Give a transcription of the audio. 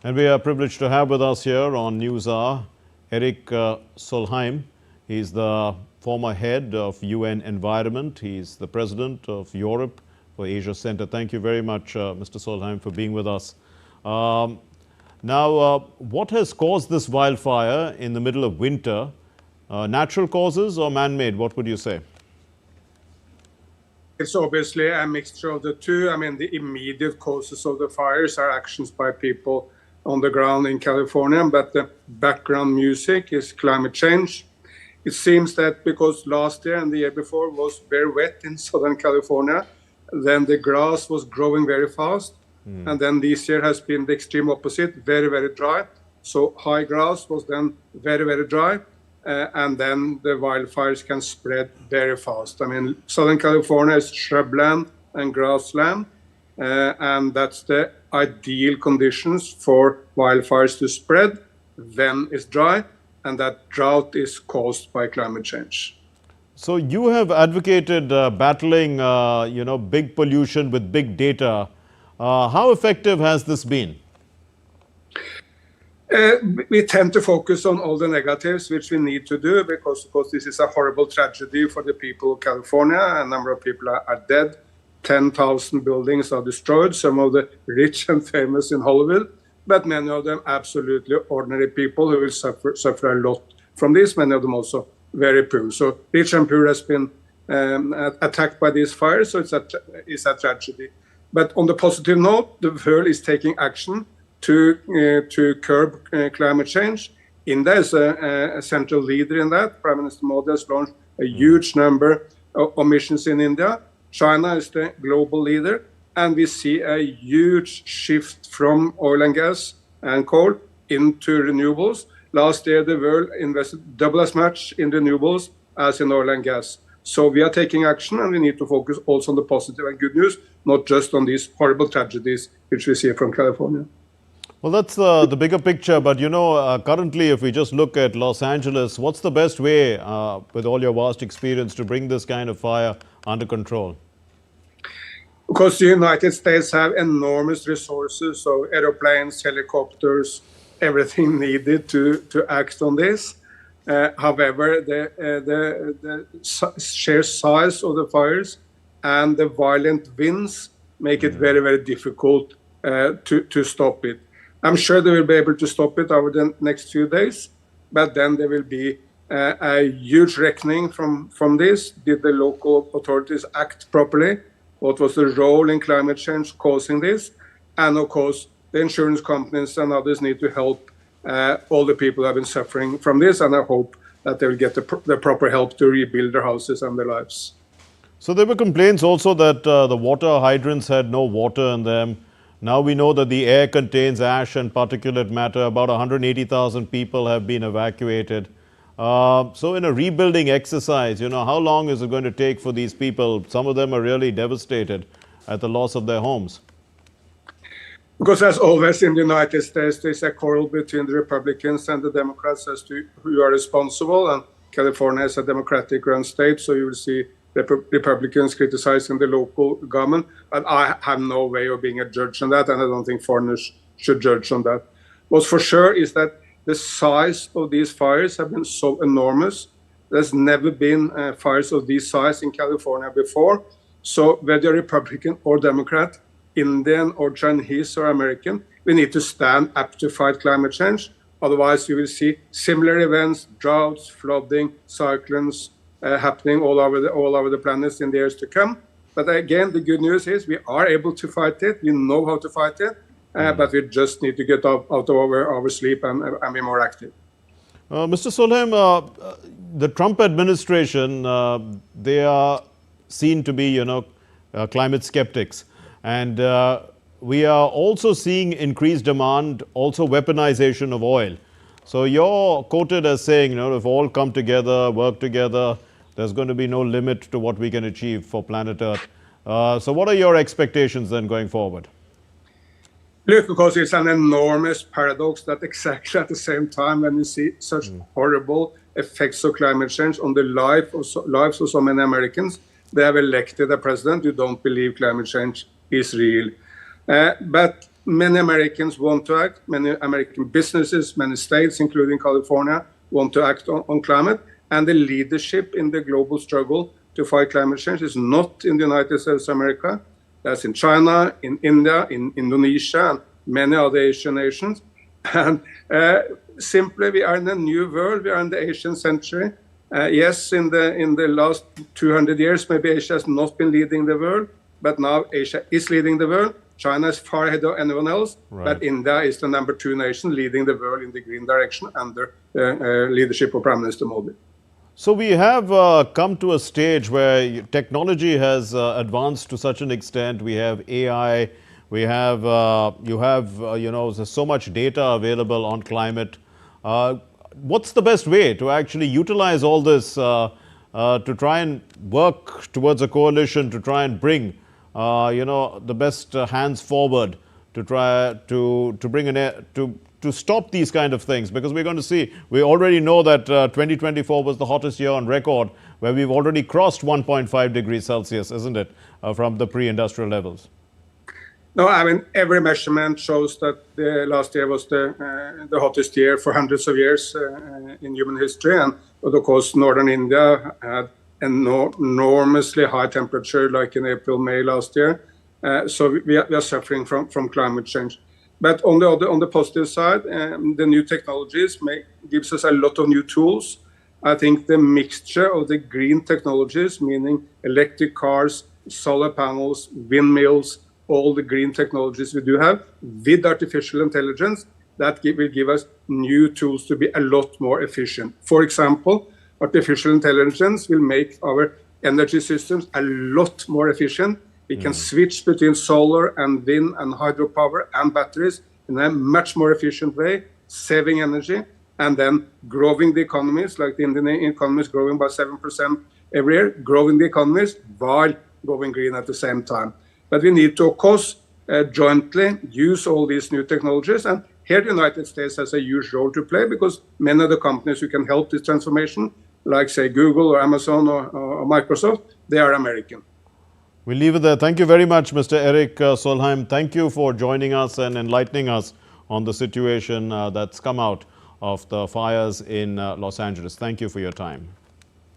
And we are privileged to have with us here on News Hour Erik Solheim. He's the former head of UN Environment. He's the president of Europe for Asia Center. Thank you very much, Mr. Solheim, for being with us. Now, what has caused this wildfire in the middle of winter? Natural causes or man-made? What would you say? It's obviously a mixture of the two. I mean, the immediate causes of the fires are actions by people on the ground in California, but the background music is climate change. It seems that because last year and the year before was very wet in Southern California, then the grass was growing very fast. And then this year has been the extreme opposite, very, very dry. So high grass was then very, very dry. And then the wildfires can spread very fast. I mean, Southern California is shrubland and grassland, and that's the ideal conditions for wildfires to spread when it's dry, and that drought is caused by climate change. So you have advocated battling, big pollution with big data. How effective has this been? We tend to focus on all the negatives, which we need to do, because of course this is a horrible tragedy for the people of California. A number of people are dead. 10,000 buildings are destroyed, some of the rich and famous in Hollywood, but many of them absolutely ordinary people who will suffer a lot from this, many of them also very poor. So rich and poor has been attacked by these fires, so it's a tragedy. But on the positive note, the world is taking action to curb climate change. India is a central leader in that. Prime Minister Modi has launched a huge number of missions in India. China is the global leader, and we see a huge shift from oil and gas and coal into renewables. Last year, the world invested double as much in renewables as in oil and gas. So we are taking action, and we need to focus also on the positive and good news, not just on these horrible tragedies which we see from California. Well, that's the bigger picture. But, currently, if we just look at Los Angeles, what's the best way, with all your vast experience, to bring this kind of fire under control? Because the United States have enormous resources, so aeroplanes, helicopters, everything needed to act on this. However, the sheer size of the fires and the violent winds make it very, very difficult to stop it. I'm sure they will be able to stop it over the next few days, but then there will be a huge reckoning from this. Did the local authorities act properly? What was the role in climate change causing this? And of course, the insurance companies and others need to help all the people who have been suffering from this, and I hope that they will get the proper help to rebuild their houses and their lives. So there were complaints also that the water hydrants had no water in them. Now we know that the air contains ash and particulate matter. About 180,000 people have been evacuated. So in a rebuilding exercise, how long is it going to take for these people? Some of them are really devastated at the loss of their homes. Because as always in the United States, there's a quarrel between the Republicans and the Democrats as to who are responsible. And California is a democratic-run state, so you will see Republicans criticizing the local government. But I have no way of being a judge on that, and I don't think foreigners should judge on that. What's for sure is that the size of these fires have been so enormous. There's never been fires of this size in California before. So whether Republican or Democrat, Indian or Chinese or American, we need to stand up to fight climate change. Otherwise, you will see similar events, droughts, flooding, cyclones happening all over the planet in the years to come. But again, the good news is we are able to fight it. We know how to fight it, but we just need to get out of our sleep and be more active. Mr. Solheim, the Trump administration, they are seen to be, climate skeptics. And we are also seeing increased demand, also weaponization of oil. So you're quoted as saying, if all come together, work together, there's going to be no limit to what we can achieve for planet Earth. So what are your expectations then going forward? Look, because it's an enormous paradox that exactly at the same time when you see such horrible effects of climate change on the lives of so many Americans, they have elected a president who don't believe climate change is real. But many Americans want to act, many American businesses, many states, including California, want to act on climate. And the leadership in the global struggle to fight climate change is not in the United States of America. That's in China, in India, in Indonesia, and many other Asian nations. And simply, we are in a new world. We are in the Asian century. Yes, in the last 200 years, maybe Asia has not been leading the world, but now Asia is leading the world. China is far ahead of anyone else, but India is the #2 nation leading the world in the green direction under leadership of Prime Minister Modi. So we have come to a stage where technology has advanced to such an extent. We have AI, we have, there's so much data available on climate. What's the best way to actually utilize all this to try and work towards a coalition, to try and bring, the best hands forward to try to bring to stop these kind of things? Because we're going to see, we already know that 2024 was the hottest year on record, where we've already crossed 1.5 degrees Celsius, isn't it, from the pre-industrial levels? No, I mean, every measurement shows that the last year was the hottest year for hundreds of years in human history. And of course, northern India had an enormously high temperature, like in April, May last year. So we are suffering from climate change. But on the positive side, the new technologies gives us a lot of new tools. I think the mixture of the green technologies, meaning electric cars, solar panels, windmills, all the green technologies we do have, with artificial intelligence, that will give us new tools to be a lot more efficient. For example, artificial intelligence will make our energy systems a lot more efficient. We can switch between solar and wind and hydropower and batteries in a much more efficient way, saving energy, and then growing the economies, like the Indian economy is growing by 7% every year, growing the economies while going green at the same time. But we need to, of course, jointly use all these new technologies. And here the United States has a huge role to play, because many of the companies who can help this transformation, like, say, Google or Amazon or Microsoft, they are American. We'll leave it there. Thank you very much, Mr. Erik Solheim. Thank you for joining us and enlightening us on the situation that's come out of the fires in Los Angeles. Thank you for your time.